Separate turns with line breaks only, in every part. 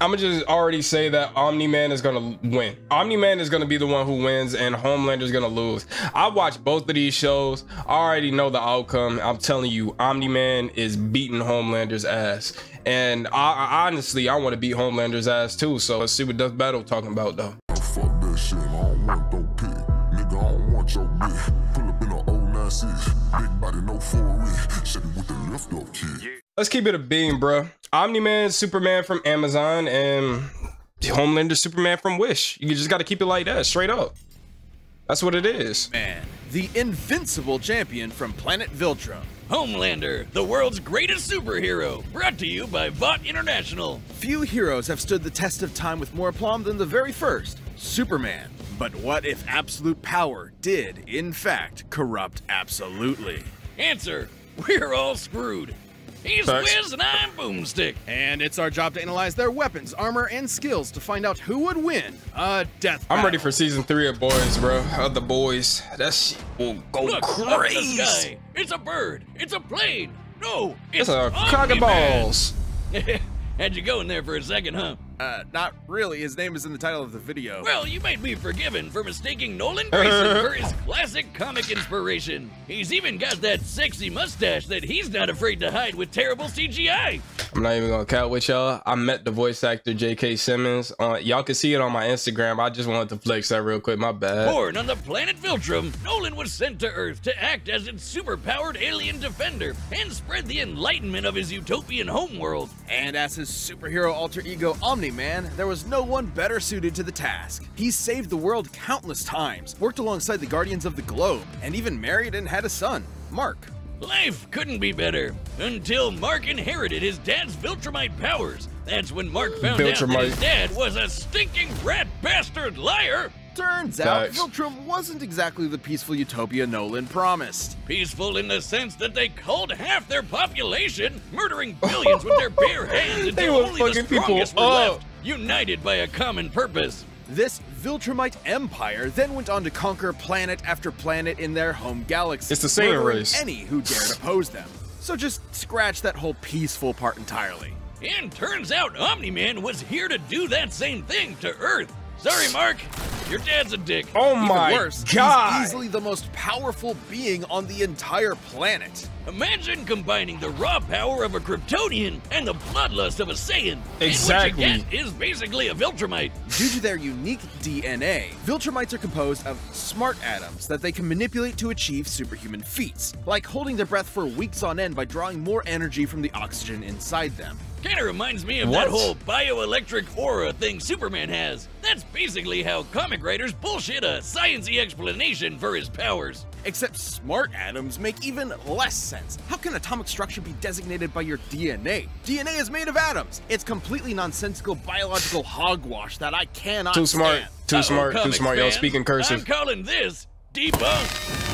I'ma just already say that Omni-Man is gonna win. Omni-Man is gonna be the one who wins, and Homelander is gonna lose. I watched both of these shows. I already know the outcome. I'm telling you, Omni-Man is beating Homelander's ass. And I honestly, I want to beat Homelander's ass too. So let's see what Death Battle talking about though.
Fuck that shit, I don't want no pit. Nigga, I don't want your bitch. Pull up in an old 96. Big body, no 4-wheel. Shit with the lift up kid.
Let's keep it a beam, bro. Omni-Man, Superman from Amazon, and Homelander, Superman from Wish. You just got to keep it like that, straight up. That's what it is.
Man, the invincible champion from planet Viltrum.
Homelander, the world's greatest superhero, brought to you by Vought International.
Few heroes have stood the test of time with more aplomb than the very first, Superman. But what if absolute power did, in fact, corrupt absolutely?
Answer, we're all screwed. He's
Facts.
Wiz and I'm Boomstick.
And it's our job to analyze their weapons, armor, and skills to find out who would win a death battle.
I'm ready for season 3 of Boys, bro. Of the Boys. That shit will go
Look up in the
crazy.
sky. It's a bird. It's a plane. No,
It's
it's
a cock and
Omni-Man.
balls.
Had you going there for a second, huh?
Not really. His name is in the title of the video.
Well, you might be forgiven for mistaking Nolan Grayson for his classic comic inspiration. He's even got that sexy mustache that he's not afraid to hide with terrible CGI.
I'm not even gonna count with y'all. I met the voice actor J.K. Simmons. Y'all can see it on my Instagram. I just wanted to flex that real quick. My bad.
Born on the planet Viltrum, Nolan was sent to Earth to act as its super-powered alien defender and spread the enlightenment of his utopian homeworld.
And as his superhero alter ego Omni-Man, there was no one better suited to the task. He saved the world countless times, worked alongside the Guardians of the Globe, and even married and had a son, Mark.
Life couldn't be better until Mark inherited his dad's Viltrumite powers. That's when Mark found out that his dad was a stinking rat bastard liar.
Turns out,
Facts.
Viltrum wasn't exactly the peaceful utopia Nolan promised.
Peaceful in the sense that they culled half their population, murdering billions with their bare hands
They
until
were
only the
fucking people
strongest were
up.
left, united by a common purpose.
This Viltrumite empire then went on to conquer planet after planet in their home galaxy.
It's the same
murdering
race.
any who dared oppose them. So just scratch that whole peaceful part entirely.
And turns out Omni-Man was here to do that same thing to Earth. Sorry, Mark, your dad's a dick.
Oh
Even
my
worse,
god.
he's easily the most powerful being on the entire planet.
Imagine combining the raw power of a Kryptonian and the bloodlust of a Saiyan.
Exactly.
And what you get is basically a Viltrumite.
Due to their unique DNA, Viltrumites are composed of smart atoms that they can manipulate to achieve superhuman feats, like holding their breath for weeks on end by drawing more energy from the oxygen inside them.
Kinda reminds me of
What?
that whole bioelectric aura thing Superman has. That's basically how comic writers bullshit a science-y explanation for his powers.
Except smart atoms make even less sense. How can atomic structure be designated by your DNA? DNA is made of atoms. It's completely nonsensical biological hogwash that I cannot
Too smart.
stand.
Too smart. Too
comics
smart. Yo,
fans,
speaking cursive.
I'm calling this debunked.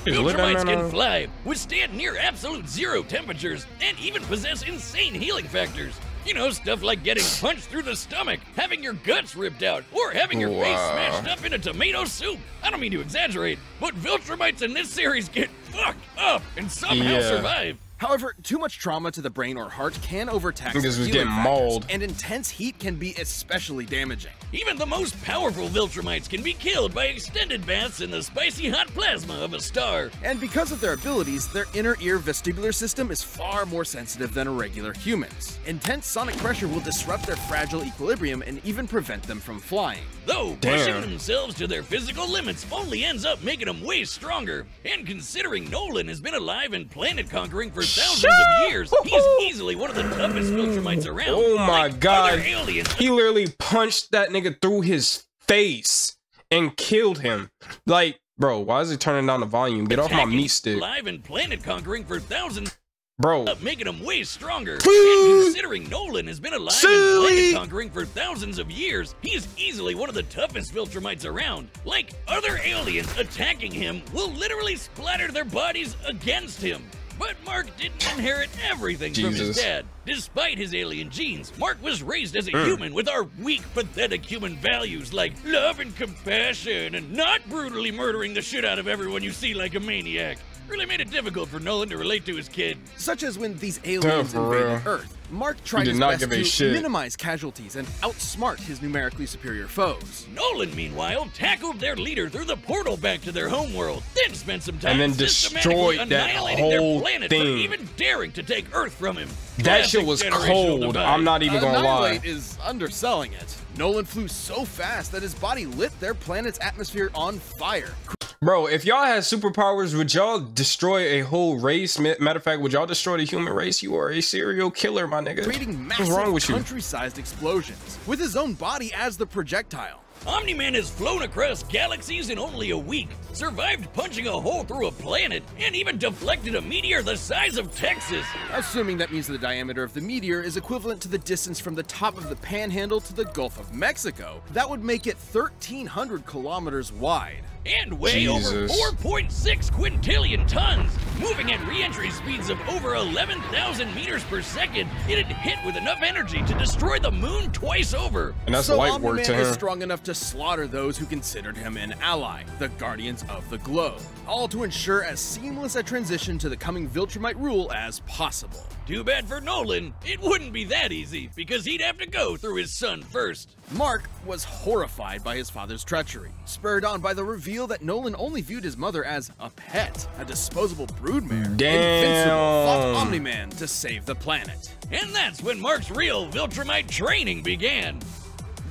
Look at
Viltrumites
that,
can fly, withstand near absolute zero temperatures, and even possess insane healing factors. You know, stuff like getting punched through the stomach, having your guts ripped out, or having your face smashed up in a tomato soup. I don't mean to exaggerate, but Viltrumites in this series get fucked up and somehow survive.
However, too much trauma to the brain or heart can overtax
Niggas
their
was
healing
getting
factors,
mauled.
and intense heat can be especially damaging.
Even the most powerful Viltrumites can be killed by extended baths in the spicy hot plasma of a star.
And because of their abilities, their inner ear vestibular system is far more sensitive than a regular human's. Intense sonic pressure will disrupt their fragile equilibrium and even prevent them from flying.
Though
Damn.
pushing themselves to their physical limits only ends up making them way stronger. And considering Nolan has been alive and planet conquering for thousands of years, he's easily one of the toughest Viltrumites around.
Oh my
Like
god.
other aliens.
He literally punched that nigga through his face and killed him. Like, bro, why is he turning down the volume? Get off my
attacking,
meat stick.
Alive and planet conquering for thousands.
Bro.
Making him way stronger.
Please.
And considering Nolan has been alive and planet conquering for thousands of years, he's easily one of the toughest Viltrumites around. Like, other aliens attacking him will literally splatter their bodies against him. But Mark didn't inherit everything from his dad. Despite his alien genes, Mark was raised as a human with our weak, pathetic human values like love and compassion and not brutally murdering the shit out of everyone you see like a maniac. Really made it difficult for Nolan to relate to his kid.
Such as when these aliens
for real.
invaded Earth. Mark tried
did
his
not
best
give a
to
shit.
minimize casualties and outsmart his numerically superior foes.
Nolan, meanwhile, tackled their leader through the portal back to their homeworld, then spent some time
And then
systematically
destroyed that
annihilating
whole
their planet
thing.
for even daring to take Earth from him.
That shit
Classic
was
generational
cold.
divide.
I'm not even gonna lie.
Annihilate is underselling it. Nolan flew so fast that his body lit their planet's atmosphere on fire.
Bro, if y'all had superpowers, would y'all destroy a whole race? Matter of fact, would y'all destroy the human race? You are a serial killer, my nigga.
Creating
What's wrong
massive
with you?
country-sized explosions, with his own body as the projectile.
Omni-Man has flown across galaxies in only a week, survived punching a hole through a planet, and even deflected a meteor the size of Texas.
Assuming that means the diameter of the meteor is equivalent to the distance from the top of the Panhandle to the Gulf of Mexico, that would make it 1,300 kilometers wide.
And weigh over 4.6 quintillion tons. Moving at re-entry speeds of over 11,000 meters per second, it had hit with enough energy to destroy the moon twice over.
And that's
So
light work
Omni-Man
to
is
him.
strong enough to slaughter those who considered him an ally, the Guardians of the Globe, all to ensure as seamless a transition to the coming Viltrumite rule as possible.
Too bad for Nolan, it wouldn't be that easy, because he'd have to go through his son first.
Mark was horrified by his father's treachery, spurred on by the reveal that Nolan only viewed his mother as a pet, a disposable broodmare.
Damn.
Invincible fought Omni-Man to save the planet.
And that's when Mark's real Viltrumite training began.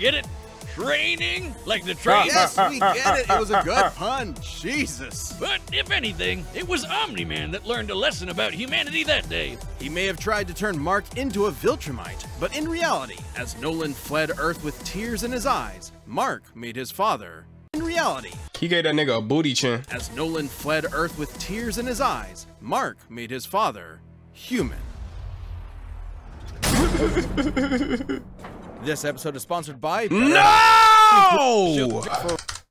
Get it? Training? Like the train?
Yes, we get it. It was a good pun. Jesus.
But if anything, it was Omni-Man that learned a lesson about humanity that day.
He may have tried to turn Mark into a Viltrumite, but in reality, as Nolan fled Earth with tears in his eyes, Mark made his father. In reality,
He gave that nigga a booty chin.
as Nolan fled Earth with tears in his eyes, Mark made his father human. This episode is sponsored by
No!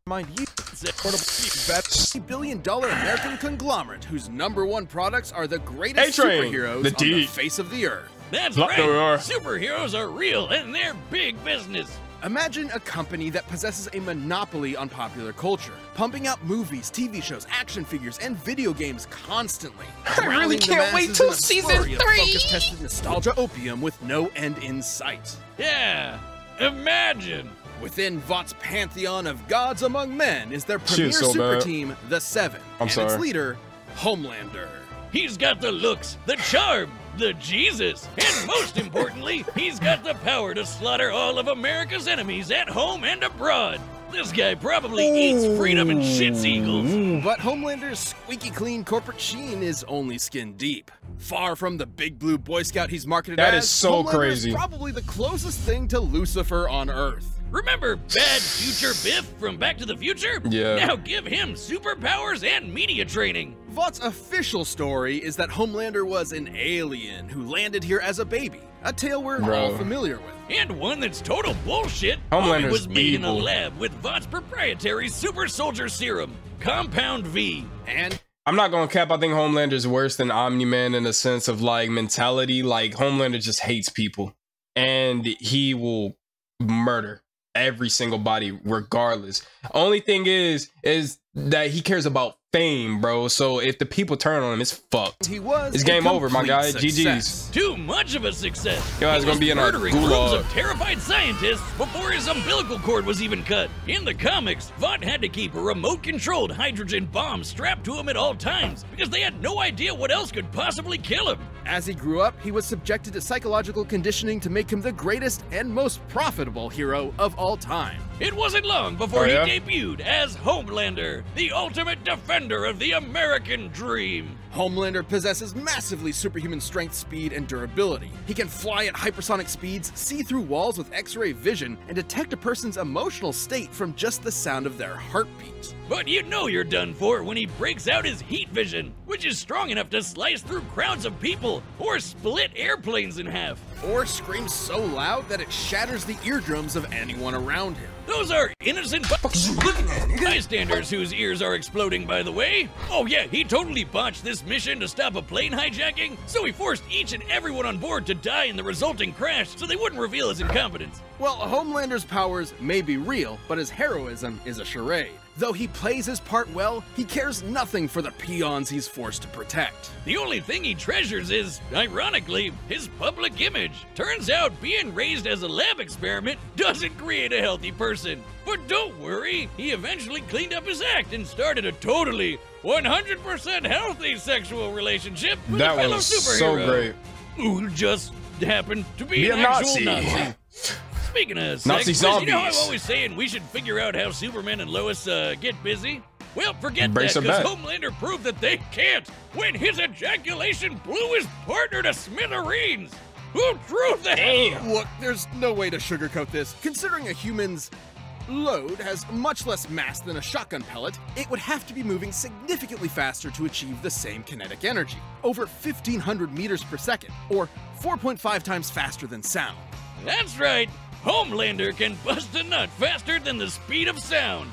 Mind you, $1 billion American conglomerate whose #1 products are the greatest
A-Train,
superheroes
the
on the
D.
face of the earth.
That's
Look,
right.
there we are.
Superheroes are real and they're big business.
Imagine a company that possesses a monopoly on popular culture, pumping out movies, TV shows, action figures, and video games constantly.
I really
Rallying the
can't wait
masses
till
in a
season
flurry of
3.
focus-tested nostalgia opium with no end in sight.
Yeah, imagine.
Within Vought's pantheon of gods among men is their premier
Shit's so
super
bad.
team, the Seven,
I'm
and
sorry.
its leader, Homelander.
He's got the looks, the charm, the Jesus, and most importantly, he's got the power to slaughter all of America's enemies at home and abroad. This guy probably eats freedom and shits eagles.
But Homelander's squeaky clean corporate sheen is only skin deep. Far from the big blue Boy Scout he's marketed
That
as,
is so
Homelander
crazy.
is probably the closest thing to Lucifer on Earth.
Remember Bad Future Biff from Back to the Future?
Yeah.
Now give him superpowers and media training.
Vought's official story is that Homelander was an alien who landed here as a baby, a tale we're all
Bro.
familiar with.
And one that's total bullshit.
Homelander's
Homie was made in a
evil.
lab with Vought's proprietary super soldier serum, Compound V.
And
I'm not gonna cap. I think Homelander's worse than Omni-Man in a sense of like mentality. Like Homelander just hates people, and he will murder every single body regardless. Only thing is that he cares about fame, bro. So if the people turn on him, it's fucked.
he was
It's
a
game over, my
complete
guy.
success.
GG's.
Too much of a success.
Yo,
He
it's gonna
was
be in a
murdering groups
gulag.
of terrified scientists before his umbilical cord was even cut. In the comics, Vought had to keep a remote-controlled hydrogen bomb strapped to him at all times because they had no idea what else could possibly kill him.
As he grew up, he was subjected to psychological conditioning to make him the greatest and most profitable hero of all time.
It wasn't long before
Oh, yeah?
he debuted as Homelander, the ultimate defender of the American dream.
Homelander possesses massively superhuman strength, speed, and durability. He can fly at hypersonic speeds, see through walls with X-ray vision, and detect a person's emotional state from just the sound of their heartbeat.
But you know you're done for when he breaks out his heat vision, which is strong enough to slice through crowds of people or split airplanes in half.
Or screams so loud that it shatters the eardrums of anyone around him.
Those are innocent bystanders whose ears are exploding, by the way. Oh yeah, he totally botched this mission to stop a plane hijacking, so he forced each and everyone on board to die in the resulting crash so they wouldn't reveal his incompetence.
Well, Homelander's powers may be real, but his heroism is a charade. Though he plays his part well, he cares nothing for the peons he's forced to protect.
The only thing he treasures is, ironically, his public image. savage. Turns out being raised as a lab experiment doesn't create a healthy person. But don't worry, he eventually cleaned up his act and started a totally 100% healthy sexual relationship with a fellow superhero.
So great.
Who just happened to be an
a
actual
Nazi.
Nazi. Speaking of
Nazi
sex,
zombies.
you know I'm always saying we should figure out how Superman and Lois get busy? Well, forget
Brace
that,
her
because
back.
Homelander proved that they can't when his ejaculation blew his partner to smithereens. Who proved that?
Damn.
Look, there's no way to sugarcoat this. Considering a human's load has much less mass than a shotgun pellet, it would have to be moving significantly faster to achieve the same kinetic energy, over 1,500 meters per second, or 4.5 times faster than sound.
That's right. Homelander can bust a nut faster than the speed of sound.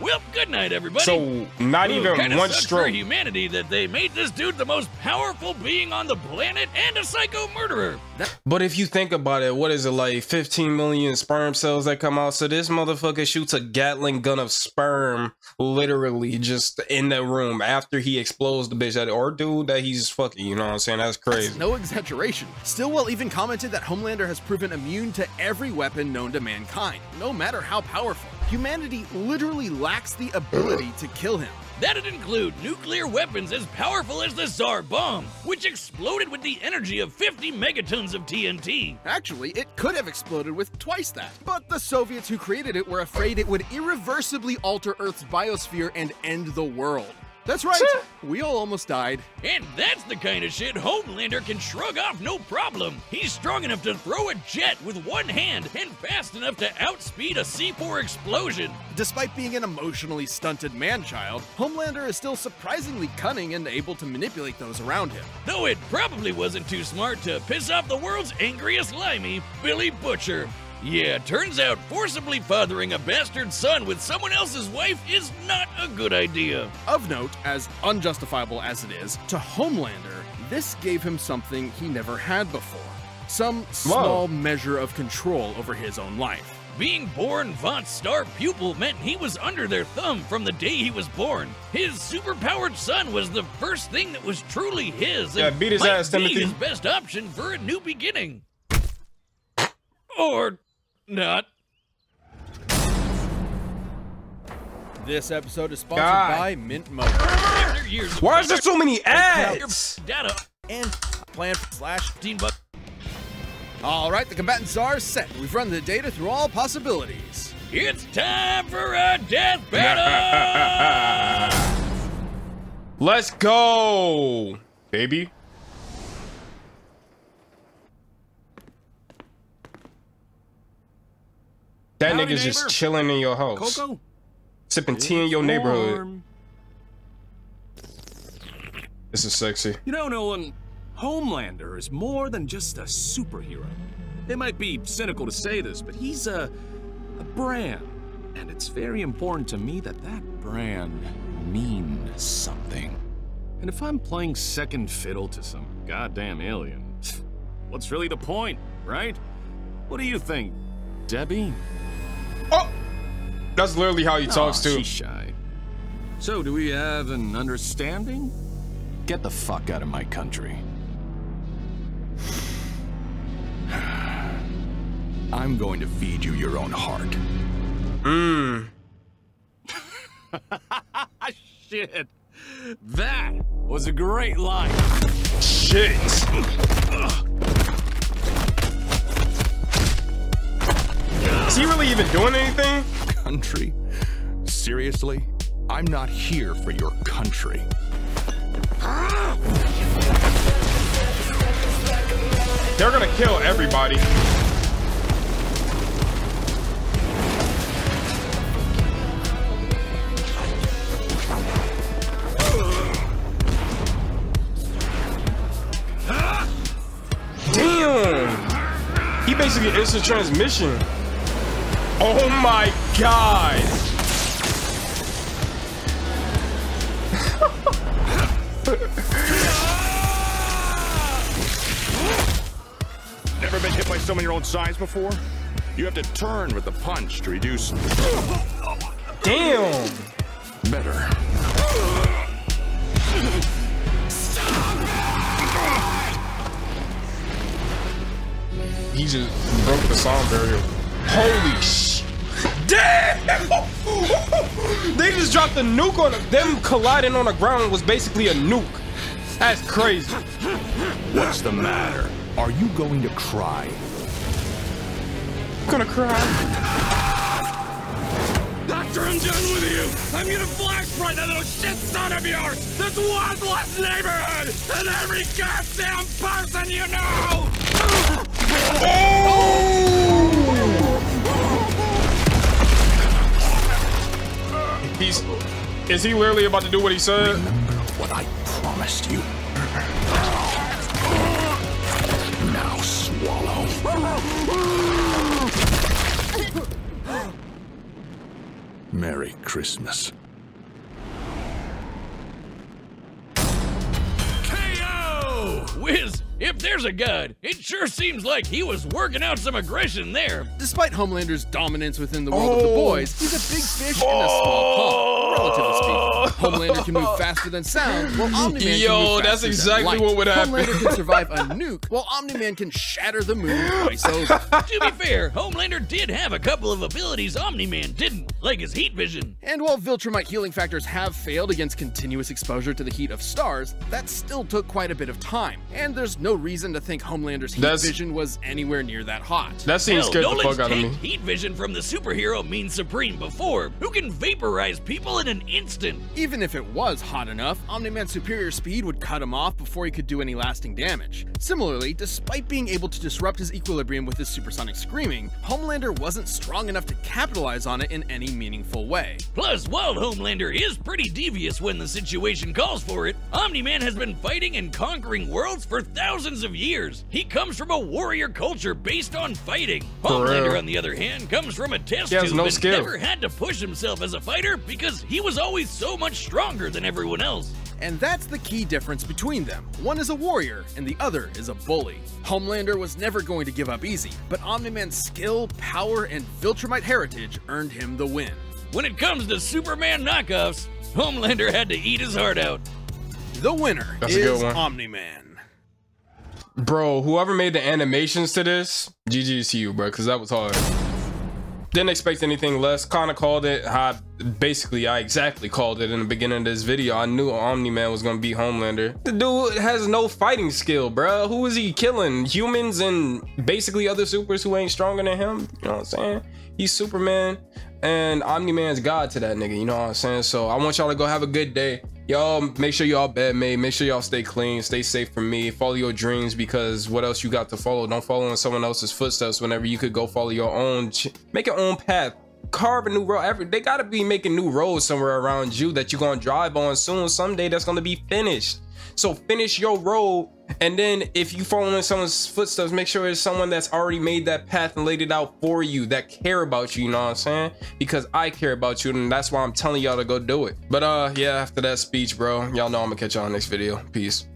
Well, good night, everybody.
So not even
kinda
one
sucks
stroke.
for humanity that they made this dude the most powerful being on the planet and a psycho murderer.
But if you think about it, what is it, like 15 million sperm cells that come out? So this motherfucker shoots a Gatling gun of sperm literally just in the room after he explodes the bitch, or dude that he's fucking, you know what I'm saying? That's crazy.
No exaggeration. Stillwell even commented that Homelander has proven immune to every weapon known to mankind, no matter how powerful. Humanity literally lacks the ability to kill him.
That'd include nuclear weapons as powerful as the Tsar bomb, which exploded with the energy of 50 megatons of TNT.
Actually, it could have exploded with twice that. But the Soviets who created it were afraid it would irreversibly alter Earth's biosphere and end the world. That's right, we all almost died.
And that's the kind of shit Homelander can shrug off no problem. He's strong enough to throw a jet with one hand and fast enough to outspeed a C4 explosion.
Despite being an emotionally stunted man-child, Homelander is still surprisingly cunning and able to manipulate those around him.
Though it probably wasn't too smart to piss off the world's angriest limey, Billy Butcher. Yeah, turns out forcibly fathering a bastard son with someone else's wife is not a good idea.
Of note, as unjustifiable as it is, to Homelander, this gave him something he never had before. Some small measure of control over his own life.
Being born Vought's star pupil meant he was under their thumb from the day he was born. His superpowered son was the first thing that was truly his.
Yeah,
and
beat his
might
ass,
be
Timothy.
his best option for a new beginning. Or not.
This episode is sponsored
God.
by Mint Mobile.
After years of
Why is there so many
your
ads?
data
And plan /$15.
Oh.
Alright, the combatants are set. We've run the data through all possibilities.
It's time for a death battle!
Let's go, baby. That
Howdy,
nigga's just
neighbor.
chilling in your house,
Coco?
sipping tea in your neighborhood.
Warm.
This is sexy.
You know, Nolan, Homelander is more than just a superhero. It might be cynical to say this, but he's a brand. And it's very important to me that that brand means something. And if I'm playing second fiddle to some goddamn alien, what's really the point, right? What do you think, Debbie?
Oh, that's literally how he talks
Aw,
too.
She's shy. So, do we have an understanding? Get the fuck out of my country. I'm going to feed you your own heart. Shit. That was a great line.
Shit. Is he really even doing anything?
Country? Seriously? I'm not here for your country.
They're gonna kill everybody. Damn! He basically instant transmission. Oh my god!
Never been hit by someone your own size before? You have to turn with the punch to reduce.
Damn!
Better.
he just broke the sound barrier. Holy sh! Damn! They just dropped a nuke on them. Them colliding on the ground was basically a nuke. That's crazy.
What's the matter? Are you going to cry?
I'm gonna cry.
After I'm done with you, I'm gonna flashpoint that little shit son of yours! This worthless neighborhood! And every goddamn person you know!
Is he literally about to do what he said?
Remember what I promised you. Now swallow. Merry Christmas.
KO! Wiz, if there's a god, it sure seems like he was working out some aggression there.
Despite Homelander's dominance within the world of the boys, he's a big fish in a small pond, relatively speaking. Homelander can move faster than sound, while Omni-Man can move
that's
faster
exactly
than light.
what would happen.
Homelander can survive a nuke, while Omni-Man can shatter the moon twice over.
To be fair, Homelander did have a couple of abilities Omni-Man didn't, like his heat vision.
And while Viltrumite healing factors have failed against continuous exposure to the heat of stars, that still took quite a bit of time. And there's no reason to think Homelander's heat vision was anywhere near that hot.
That scene scared the fuck out of me.
Heat vision from the superhero means supreme before, who can vaporize people in an instant.
Even if it was hot enough, Omni-Man's superior speed would cut him off before he could do any lasting damage. Similarly, despite being able to disrupt his equilibrium with his supersonic screaming, Homelander wasn't strong enough to capitalize on it in any meaningful way.
Plus, while Homelander is pretty devious when the situation calls for it, Omni-Man has been fighting and conquering worlds for thousands of years. He comes from a warrior culture based on fighting. Homelander, on the other hand, comes from a test tube and never had to push himself as a fighter because he was always so much stronger than everyone else.
And that's the key difference between them. One is a warrior, and the other is a bully. Homelander was never going to give up easy, but Omni-Man's skill, power, and Viltrumite heritage earned him the win.
When it comes to Superman knockoffs, Homelander had to eat his heart out.
The winner is Omni-Man.
Bro, whoever made the animations to this, GG's to you, bro, because that was hard. Didn't expect anything less. Kind of called it. I exactly called it in the beginning of this video. I knew Omni-Man was gonna beat Homelander. The dude has no fighting skill, bro. Who is he killing? Humans and basically other supers who ain't stronger than him. You know what I'm saying? He's Superman, and Omni-Man's God to that nigga. You know what I'm saying? So I want y'all to go have a good day. Y'all make sure y'all bed made. Make sure y'all stay clean, stay safe from me. Follow your dreams, because what else you got to follow? Don't follow in someone else's footsteps whenever you could go follow your own. Make your own path. Carve a new road. They gotta be making new roads somewhere around you that you're gonna drive on soon. Someday that's gonna be finished. So finish your road, and then if you follow in someone's footsteps, make sure it's someone that's already made that path and laid it out for you, that care about you. You know what I'm saying? Because I care about you, and that's why I'm telling y'all to go do it. But yeah, after that speech, bro, y'all know I'm gonna catch y'all in the next video. Peace.